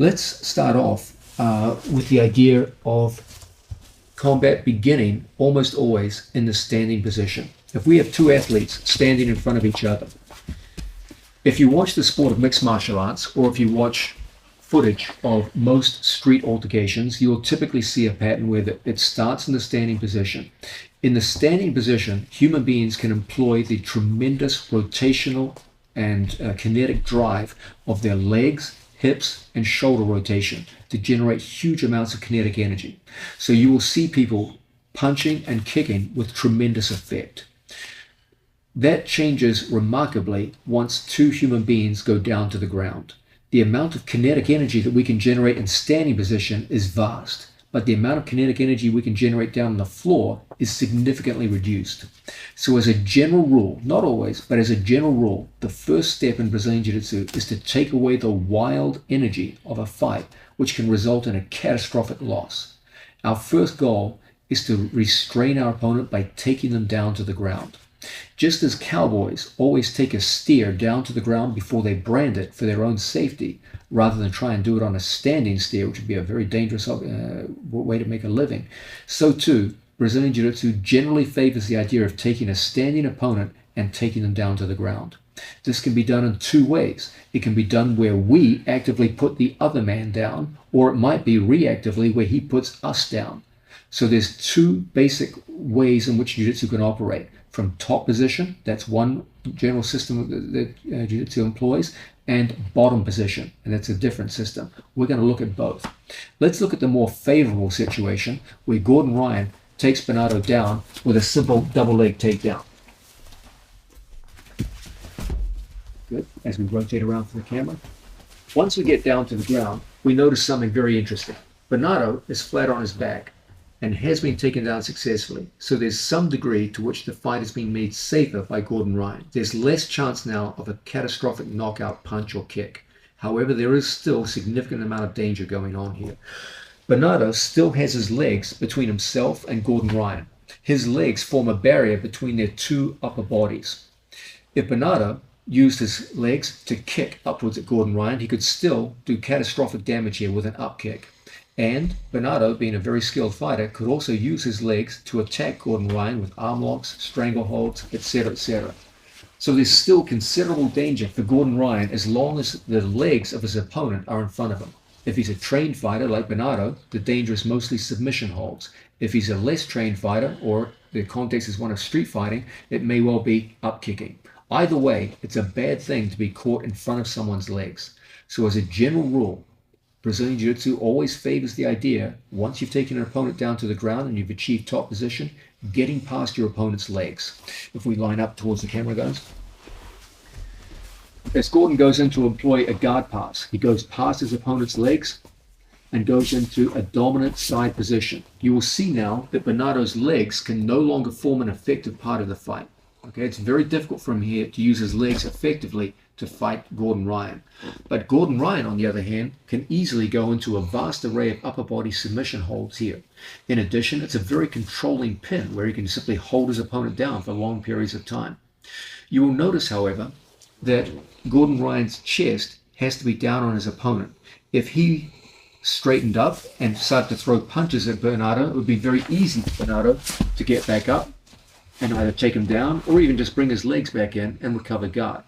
Let's start off with the idea of combat beginning almost always in the standing position. If we have two athletes standing in front of each other, if you watch the sport of mixed martial arts, or if you watch footage of most street altercations, you'll typically see a pattern where it starts in the standing position. In the standing position, human beings can employ the tremendous rotational and kinetic drive of their legs, hips, and shoulder rotation to generate huge amounts of kinetic energy. So you will see people punching and kicking with tremendous effect. That changes remarkably once two human beings go down to the ground. The amount of kinetic energy that we can generate in standing position is vast, but the amount of kinetic energy we can generate down on the floor is significantly reduced. So as a general rule, not always, but as a general rule, the first step in Brazilian Jiu-Jitsu is to take away the wild energy of a fight, which can result in a catastrophic loss. Our first goal is to restrain our opponent by taking them down to the ground. Just as cowboys always take a steer down to the ground before they brand it for their own safety, rather than try and do it on a standing steer, which would be a very dangerous way to make a living, so too, Brazilian Jiu-Jitsu generally favors the idea of taking a standing opponent and taking them down to the ground. This can be done in two ways. It can be done where we actively put the other man down, or it might be reactively where he puts us down. So there's two basic ways in which Jiu-Jitsu can operate. From top position, that's one general system that Jiu-Jitsu employs, and bottom position, and that's a different system. We're going to look at both. Let's look at the more favorable situation where Gordon Ryan takes Bernardo down with a simple double leg takedown. Good, as we rotate around for the camera. Once we get down to the ground, we notice something very interesting. Bernardo is flat on his back and has been taken down successfully. So there's some degree to which the fight is being made safer by Gordon Ryan. There's less chance now of a catastrophic knockout punch or kick. However, there is still a significant amount of danger going on here. Bernardo still has his legs between himself and Gordon Ryan. His legs form a barrier between their two upper bodies. If Bernardo used his legs to kick upwards at Gordon Ryan, he could still do catastrophic damage here with an up kick. And Bernardo, being a very skilled fighter, could also use his legs to attack Gordon Ryan with arm locks, strangleholds, etc., etc. So there's still considerable danger for Gordon Ryan as long as the legs of his opponent are in front of him. If he's a trained fighter like Bernardo, the danger is mostly submission holds. If he's a less trained fighter, or the context is one of street fighting, it may well be up kicking. Either way, it's a bad thing to be caught in front of someone's legs. So as a general rule, Brazilian Jiu-Jitsu always favors the idea, once you've taken an opponent down to the ground and you've achieved top position, getting past your opponent's legs. If we line up towards the camera, guys. As Gordon goes in to employ a guard pass, he goes past his opponent's legs and goes into a dominant side position. You will see now that Bernardo's legs can no longer form an effective part of the fight. Okay, it's very difficult for him here to use his legs effectively to fight Gordon Ryan. But Gordon Ryan, on the other hand, can easily go into a vast array of upper body submission holds here. In addition, it's a very controlling pin where he can simply hold his opponent down for long periods of time. You will notice, however, that Gordon Ryan's chest has to be down on his opponent. If he straightened up and started to throw punches at Bernardo, it would be very easy for Bernardo to get back up and either take him down or even just bring his legs back in and recover guard.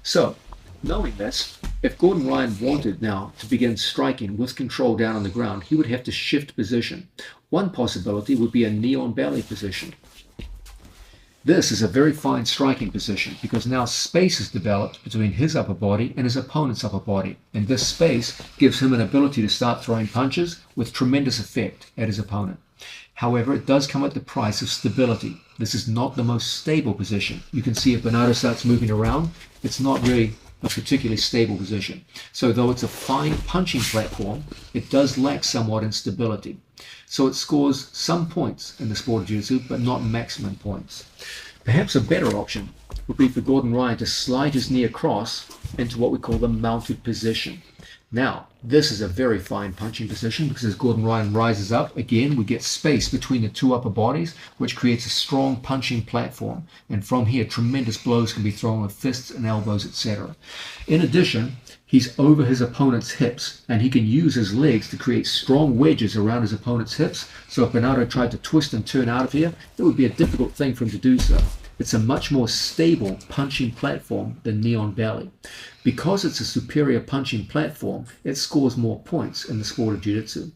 So, knowing this, if Gordon Ryan wanted now to begin striking with control down on the ground, he would have to shift position. One possibility would be a knee on belly position. This is a very fine striking position because now space is developed between his upper body and his opponent's upper body, and this space gives him an ability to start throwing punches with tremendous effect at his opponent. However, it does come at the price of stability. This is not the most stable position. You can see if Bernardo starts moving around, it's not really a particularly stable position. So though it's a fine punching platform, it does lack somewhat in stability. So it scores some points in the sport of Jiu-Jitsu, but not maximum points. Perhaps a better option would be for Gordon Ryan to slide his knee across into what we call the mounted position. Now, this is a very fine punching position because as Gordon Ryan rises up, again, we get space between the two upper bodies, which creates a strong punching platform. And from here, tremendous blows can be thrown with fists and elbows, etc. In addition, he's over his opponent's hips, and he can use his legs to create strong wedges around his opponent's hips. So if Bernardo tried to twist and turn out of here, it would be a difficult thing for him to do so. It's a much more stable punching platform than knee on belly. Because it's a superior punching platform, it scores more points in the sport of jiu-jitsu.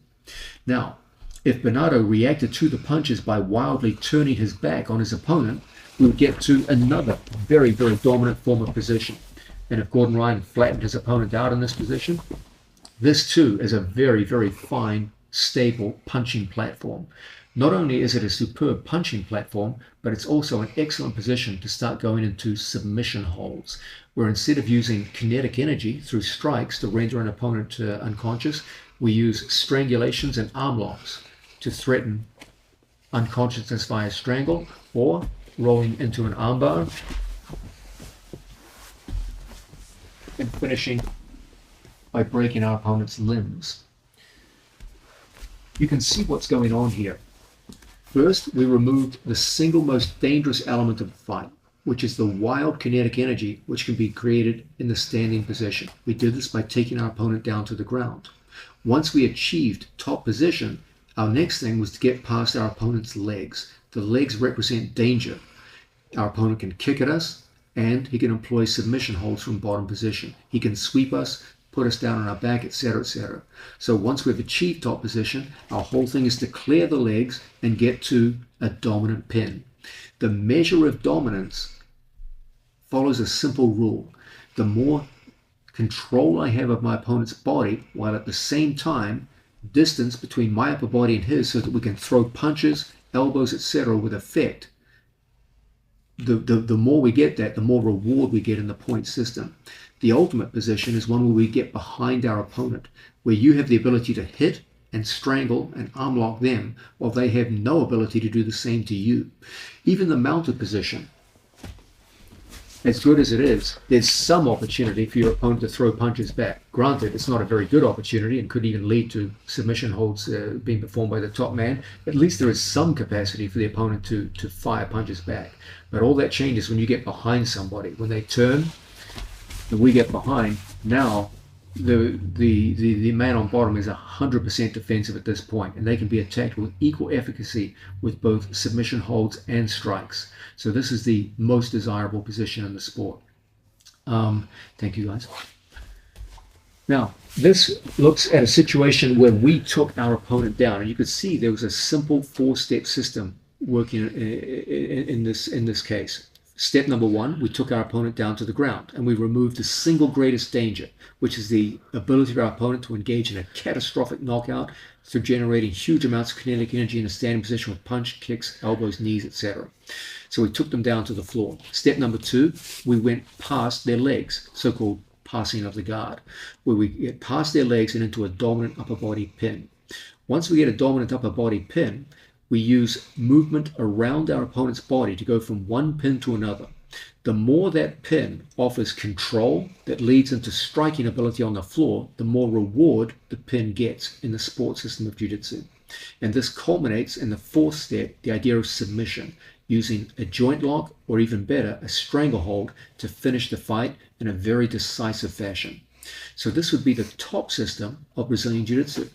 Now, if Bernardo reacted to the punches by wildly turning his back on his opponent, we would get to another very, very dominant form of position. And if Gordon Ryan flattened his opponent out in this position, this too is a very, very fine, stable punching platform. Not only is it a superb punching platform, but it's also an excellent position to start going into submission holds, where instead of using kinetic energy through strikes to render an opponent unconscious, we use strangulations and arm locks to threaten unconsciousness via strangle or rolling into an armbar and finishing by breaking our opponent's limbs. You can see what's going on here. First, we removed the single most dangerous element of the fight, which is the wild kinetic energy which can be created in the standing position. We did this by taking our opponent down to the ground. Once we achieved top position, our next thing was to get past our opponent's legs. The legs represent danger. Our opponent can kick at us, and he can employ submission holds from bottom position. He can sweep us, put us down on our back, etc., etc. So once we've achieved top position, our whole thing is to clear the legs and get to a dominant pin. The measure of dominance follows a simple rule. The more control I have of my opponent's body, while at the same time distance between my upper body and his so that we can throw punches, elbows, etc. with effect, the more we get that, the more reward we get in the point system. The ultimate position is one where we get behind our opponent, where you have the ability to hit and strangle and arm lock them while they have no ability to do the same to you. Even the mounted position, as good as it is, there's some opportunity for your opponent to throw punches back. Granted, it's not a very good opportunity and could even lead to submission holds being performed by the top man. At least there is some capacity for the opponent to fire punches back. But all that changes when you get behind somebody. When they turn and we get behind, now the man on bottom is 100% defensive at this point, and they can be attacked with equal efficacy with both submission holds and strikes. So this is the most desirable position in the sport. Thank you, guys. Now, this looks at a situation where we took our opponent down, and you could see there was a simple four-step system working in this case. Step number one, we took our opponent down to the ground, and we removed the single greatest danger, which is the ability of our opponent to engage in a catastrophic knockout through generating huge amounts of kinetic energy in a standing position with punch, kicks, elbows, knees, etc. So we took them down to the floor. Step number two, we went past their legs, so-called passing of the guard, where we get past their legs and into a dominant upper body pin. Once we get a dominant upper body pin, we use movement around our opponent's body to go from one pin to another. The more that pin offers control that leads into striking ability on the floor, the more reward the pin gets in the sport system of jiu-jitsu. And this culminates in the fourth step, the idea of submission, using a joint lock or even better, a stranglehold to finish the fight in a very decisive fashion. So this would be the top system of Brazilian jiu-jitsu.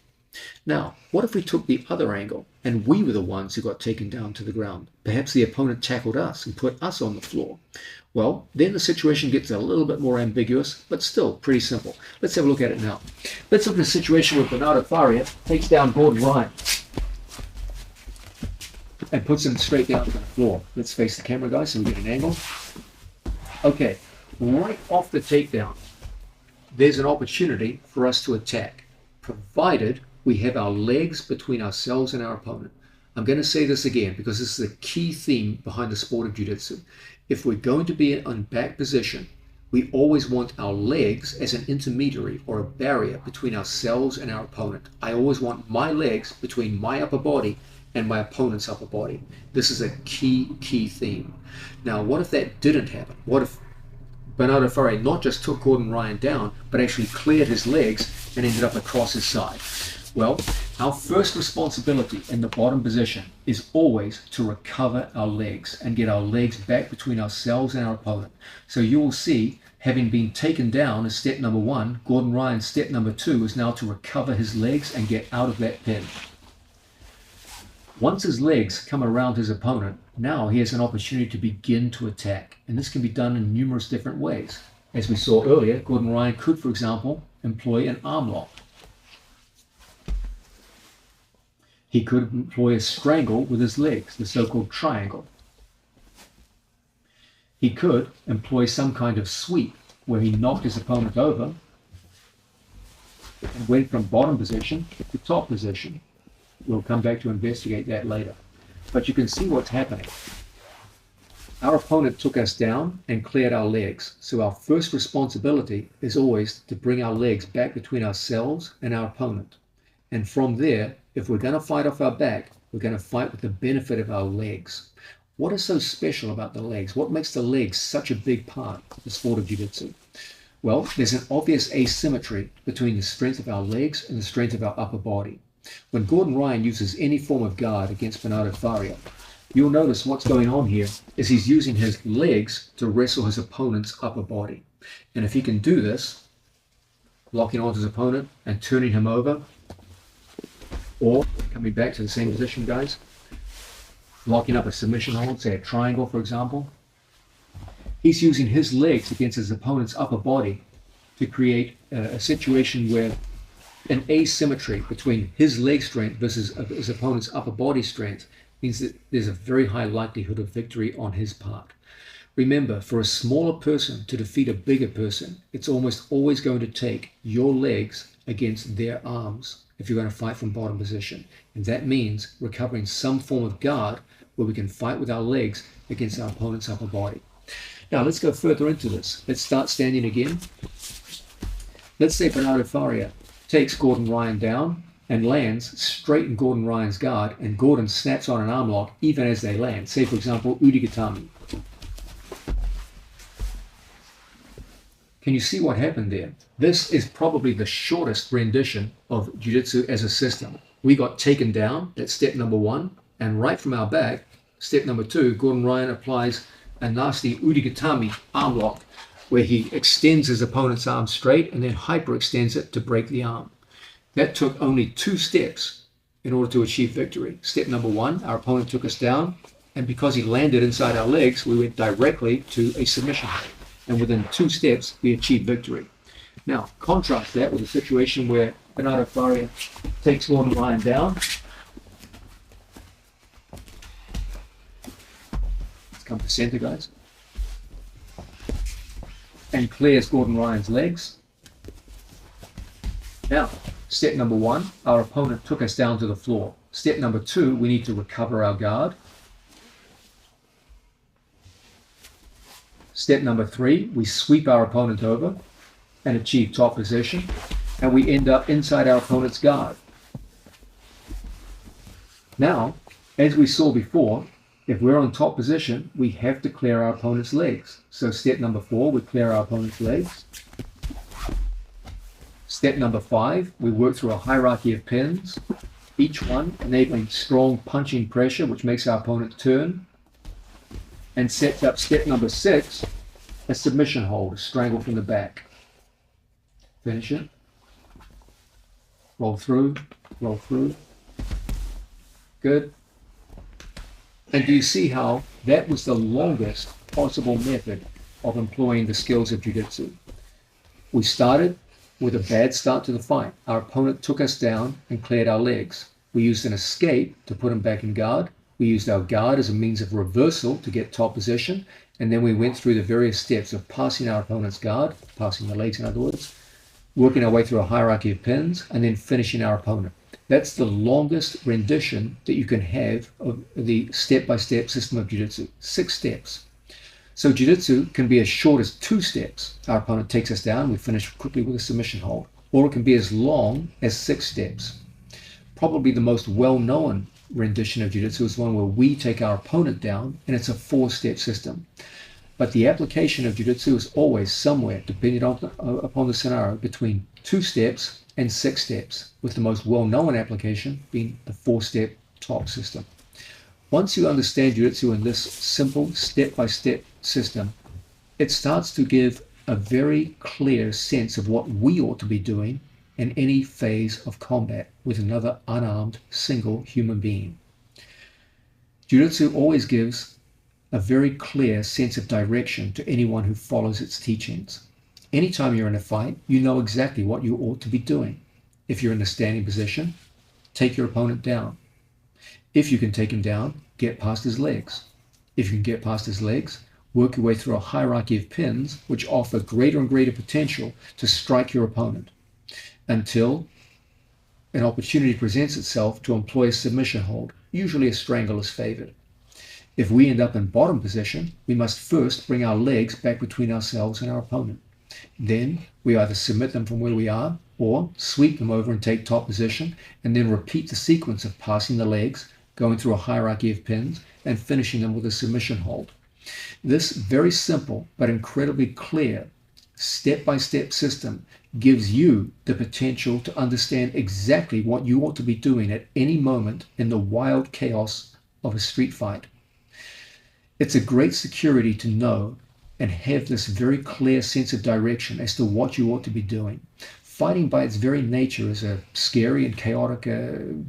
Now, what if we took the other angle and we were the ones who got taken down to the ground? Perhaps the opponent tackled us and put us on the floor. Well, then the situation gets a little bit more ambiguous, but still pretty simple. Let's have a look at it now. Let's look at a situation where Bernardo Faria takes down Gordon Ryan and puts him straight down to the floor. Let's face the camera, guys, so we get an angle. Okay, right off the takedown, there's an opportunity for us to attack, provided we have our legs between ourselves and our opponent. I'm going to say this again because this is a key theme behind the sport of jiu-jitsu. If we're going to be in back position, we always want our legs as an intermediary or a barrier between ourselves and our opponent. I always want my legs between my upper body and my opponent's upper body. This is a key theme. Now, what if that didn't happen? What if Bernardo Faria not just took Gordon Ryan down, but actually cleared his legs and ended up across his side. Well, our first responsibility in the bottom position is always to recover our legs and get our legs back between ourselves and our opponent. So you will see, having been taken down as step number 1, Gordon Ryan's step number 2 is now to recover his legs and get out of that pin. Once his legs come around his opponent, now he has an opportunity to begin to attack. And this can be done in numerous different ways. As we saw earlier, Gordon Ryan could, for example, employ an arm lock. He could employ a strangle with his legs, the so-called triangle. He could employ some kind of sweep where he knocked his opponent over and went from bottom position to top position. We'll come back to investigate that later. But you can see what's happening. Our opponent took us down and cleared our legs. So our first responsibility is always to bring our legs back between ourselves and our opponent. And from there, if we're going to fight off our back, we're going to fight with the benefit of our legs. What is so special about the legs? What makes the legs such a big part of the sport of jiu-jitsu? Well, there's an obvious asymmetry between the strength of our legs and the strength of our upper body. When Gordon Ryan uses any form of guard against Bernardo Faria, you'll notice what's going on here is he's using his legs to wrestle his opponent's upper body. And if he can do this, locking onto his opponent and turning him over, or coming back to the same position, guys, locking up a submission hold, say a triangle, for example, he's using his legs against his opponent's upper body to create a situation where an asymmetry between his leg strength versus his opponent's upper body strength means that there's a very high likelihood of victory on his part. Remember, for a smaller person to defeat a bigger person, it's almost always going to take your legs against their arms if you're going to fight from bottom position. And that means recovering some form of guard where we can fight with our legs against our opponent's upper body. Now let's go further into this. Let's start standing again. Let's say Bernardo Faria takes Gordon Ryan down and lands straight in Gordon Ryan's guard, and Gordon snaps on an arm lock even as they land. Say, for example, Udigatami. Can you see what happened there? This is probably the shortest rendition of jiu-jitsu as a system. We got taken down, that's step number 1, and right from our back, step number 2, Gordon Ryan applies a nasty Udigatami arm lock where he extends his opponent's arm straight and then hyperextends it to break the arm. That took only 2 steps in order to achieve victory. Step number 1, our opponent took us down, and because he landed inside our legs, we went directly to a submission hold. And within 2 steps, we achieved victory. Now, contrast that with a situation where Bernardo Faria takes Gordon Ryan down. Let's come to center, guys. And clears Gordon Ryan's legs. Now, step number 1, our opponent took us down to the floor. Step number 2, we need to recover our guard. Step number 3, we sweep our opponent over and achieve top position, and we end up inside our opponent's guard. Now, as we saw before, if we're on top position, we have to clear our opponent's legs. So step number 4, we clear our opponent's legs. Step number 5, we work through a hierarchy of pins, each one enabling strong punching pressure, which makes our opponent turn, and sets up step number 6, a submission hold, a strangle from the back. Finish it. Roll through, roll through. Good. And do you see how that was the longest possible method of employing the skills of jiu-jitsu? We started with a bad start to the fight. Our opponent took us down and cleared our legs. We used an escape to put him back in guard. We used our guard as a means of reversal to get top position, and then we went through the various steps of passing our opponent's guard, passing the legs in other words, working our way through a hierarchy of pins, and then finishing our opponent. That's the longest rendition that you can have of the step-by-step system of jiu-jitsu, 6 steps. So jiu-jitsu can be as short as 2 steps. Our opponent takes us down, we finish quickly with a submission hold, or it can be as long as 6 steps. Probably the most well-known rendition of jiu-jitsu is one where we take our opponent down, and it's a 4-step system. But the application of jiu-jitsu is always somewhere, depending upon the scenario, between 2 steps and 6 steps, with the most well-known application being the 4-step top system. Once you understand jiu-jitsu in this simple step-by-step system, it starts to give a very clear sense of what we ought to be doing in any phase of combat with another unarmed single human being. Jiu-jitsu always gives a very clear sense of direction to anyone who follows its teachings. Anytime you're in a fight, you know exactly what you ought to be doing. If you're in a standing position, take your opponent down. If you can take him down, get past his legs. If you can get past his legs, work your way through a hierarchy of pins which offer greater and greater potential to strike your opponent until an opportunity presents itself to employ a submission hold. Usually a strangle is favored. If we end up in bottom position, we must first bring our legs back between ourselves and our opponent. Then we either submit them from where we are or sweep them over and take top position, and then repeat the sequence of passing the legs, going through a hierarchy of pins, and finishing them with a submission hold. This very simple but incredibly clear step-by-step system gives you the potential to understand exactly what you ought to be doing at any moment in the wild chaos of a street fight. It's a great security to know and have this very clear sense of direction as to what you ought to be doing. Fighting by its very nature is a scary and chaotic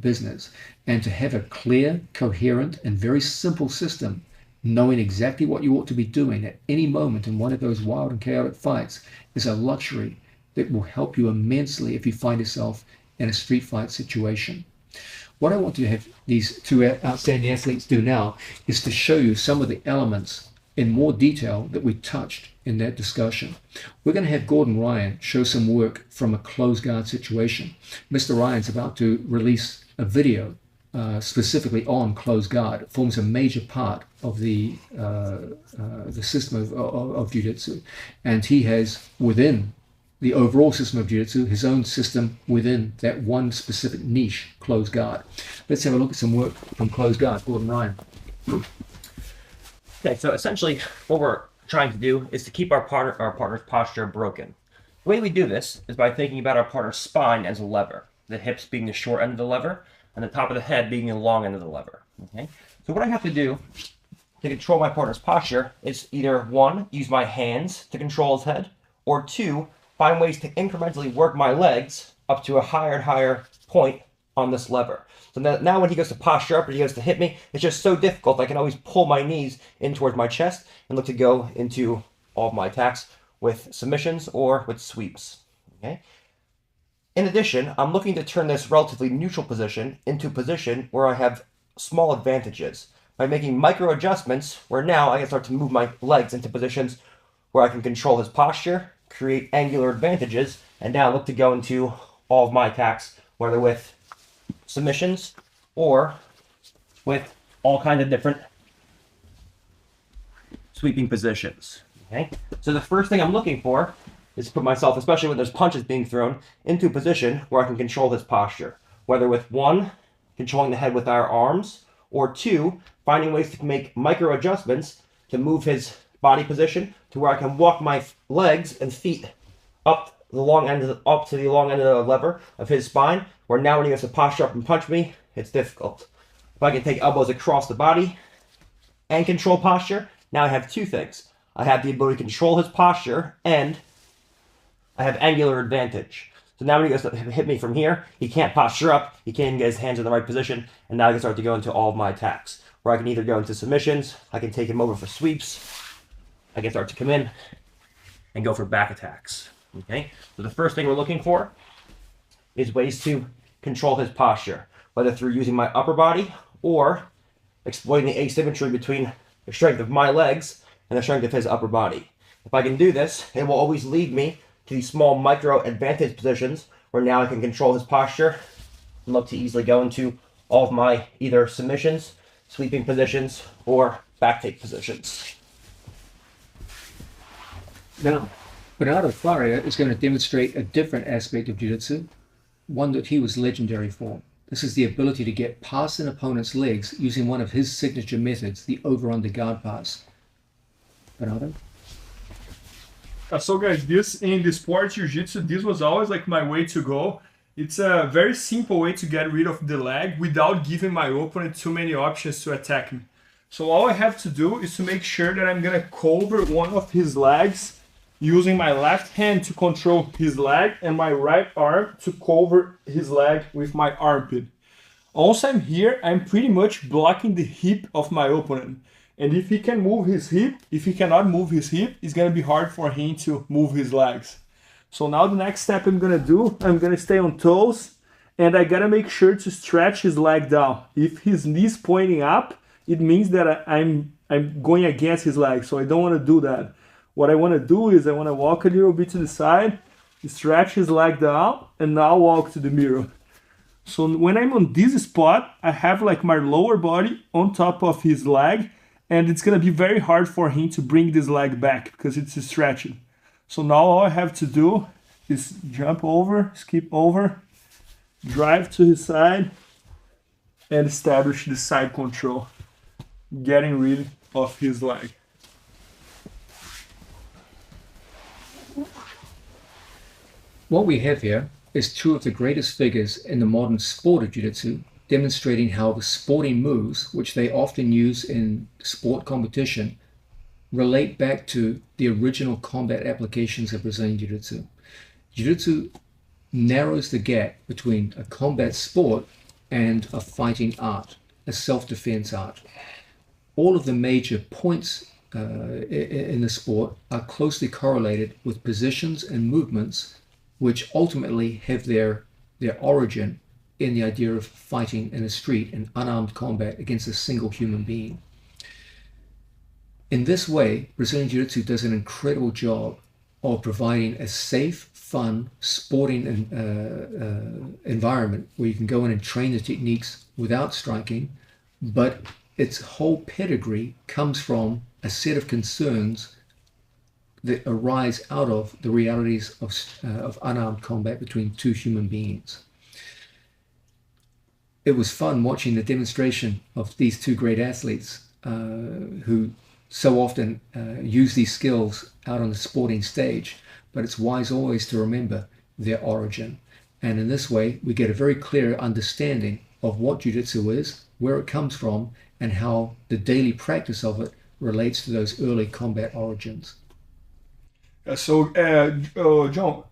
business, and to have a clear, coherent, and very simple system, knowing exactly what you ought to be doing at any moment in one of those wild and chaotic fights, is a luxury that will help you immensely if you find yourself in a street fight situation. What I want to have these two outstanding athletes do now is to show you some of the elements in more detail that we touched in that discussion. We're going to have Gordon Ryan show some work from a closed guard situation. Mr. Ryan's about to release a video specifically on closed guard. It forms a major part of the system of jiu-jitsu, and he has within the overall system of jiu-jitsu his own system within that one specific niche, closed guard. Let's have a look at some work from closed guard. Gordon Ryan. Okay, so essentially what we're trying to do is to keep our partner's posture broken. The way we do this is by thinking about our partner's spine as a lever, the hips being the short end of the lever, and the top of the head being the long end of the lever. Okay? So what I have to do to control my partner's posture is either 1, use my hands to control his head, or 2, find ways to incrementally work my legs up to a higher and higher point on this lever. So now when he goes to posture up or he goes to hit me, it's just so difficult. I can always pull my knees in towards my chest and look to go into all of my attacks with submissions or with sweeps. Okay? In addition, I'm looking to turn this relatively neutral position into a position where I have small advantages by making micro adjustments where now I can start to move my legs into positions where I can control his posture, create angular advantages, and now look to go into all of my attacks, whether with submissions or with all kinds of different sweeping positions. Okay? So the first thing I'm looking for is to put myself, especially when there's punches being thrown, into a position where I can control his posture, whether with 1, controlling the head with our arms, or 2, finding ways to make micro adjustments to move his body position to where I can walk my legs and feet up to the long end of the lever of his spine, where now when he goes to posture up and punch me, it's difficult. If I can take elbows across the body and control posture, now I have 2 things. I have the ability to control his posture, and I have angular advantage. So now when he goes to hit me from here, he can't posture up, he can't even get his hands in the right position, and now I can start to go into all of my attacks, where I can either go into submissions, I can take him over for sweeps, I can start to come in and go for back attacks. Okay? So the first thing we're looking for is ways to control his posture, whether through using my upper body or exploiting the asymmetry between the strength of my legs and the strength of his upper body. If I can do this, it will always lead me to these small micro advantage positions where now I can control his posture and look to easily go into all of my either submissions, sweeping positions, or back take positions. Now, Bernardo Faria is going to demonstrate a different aspect of jiu-jitsu, one that he was legendary for. This is the ability to get past an opponent's legs using one of his signature methods, the over-under guard pass. Bernardo? So guys, this in the sport jiu-jitsu, this was always like my way to go. It's a very simple way to get rid of the leg without giving my opponent too many options to attack me. So all I have to do is to make sure that I'm gonna cover one of his legs using my left hand to control his leg and my right arm to cover his leg with my armpit. Once I'm here, I'm pretty much blocking the hip of my opponent. And if he can move his hip, if he cannot move his hip, it's gonna be hard for him to move his legs. So now the next step I'm gonna do, I'm gonna stay on toes and I gotta make sure to stretch his leg down. If his knee's pointing up, it means that I'm going against his leg, so I don't wanna do that. What I wanna do is I wanna walk a little bit to the side, stretch his leg down, and now walk to the mirror. So when I'm on this spot, I have like my lower body on top of his leg, and it's gonna be very hard for him to bring this leg back because it's stretching. So now all I have to do is jump over, skip over, drive to his side, and establish the side control, getting rid of his leg. What we have here is two of the greatest figures in the modern sport of jiu-jitsu, demonstrating how the sporting moves, which they often use in sport competition, relate back to the original combat applications of Brazilian Jiu-Jitsu. Jiu-Jitsu narrows the gap between a combat sport and a fighting art, a self-defense art. All of the major points in the sport are closely correlated with positions and movements which ultimately have their origin in the idea of fighting in a street in unarmed combat against a single human being. In this way, Brazilian Jiu-Jitsu does an incredible job of providing a safe, fun, sporting environment where you can go in and train the techniques without striking, but its whole pedigree comes from a set of concerns that arise out of the realities of unarmed combat between two human beings. It was fun watching the demonstration of these two great athletes who so often use these skills out on the sporting stage, but it's wise always to remember their origin. And in this way, we get a very clear understanding of what Jiu-Jitsu is, where it comes from, and how the daily practice of it relates to those early combat origins. John,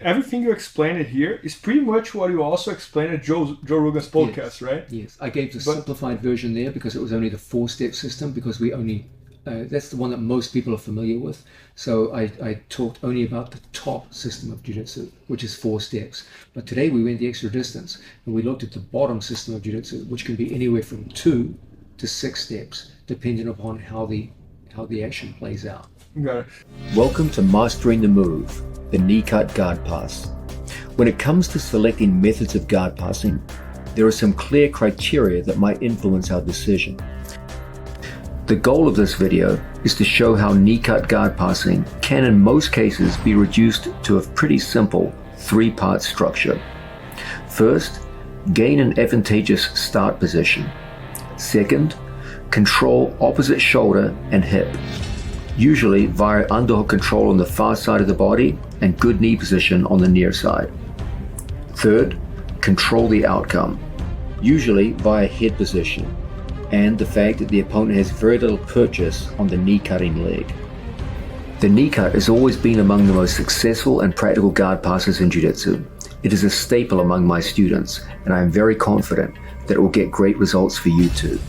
everything you explained here is pretty much what you also explained at Joe Rogan's podcast, yes, right? Yes, I gave the simplified version there because it was only the 4-step system, because we only, that's the one that most people are familiar with. So I talked only about the top system of Jiu-Jitsu, which is 4 steps. But today we went the extra distance and we looked at the bottom system of Jiu-Jitsu, which can be anywhere from 2 to 6 steps, depending upon how the action plays out. Got it. Welcome to Mastering the Move, the knee cut guard pass. When it comes to selecting methods of guard passing, there are some clear criteria that might influence our decision. The goal of this video is to show how knee cut guard passing can in most cases be reduced to a pretty simple 3-part structure. First, gain an advantageous start position. Second, control opposite shoulder and hip, usually via underhook control on the far side of the body and good knee position on the near side. Third, control the outcome, usually via head position, and the fact that the opponent has very little purchase on the knee cutting leg. The knee cut has always been among the most successful and practical guard passes in Jiu-Jitsu. It is a staple among my students, and I am very confident that it will get great results for you too.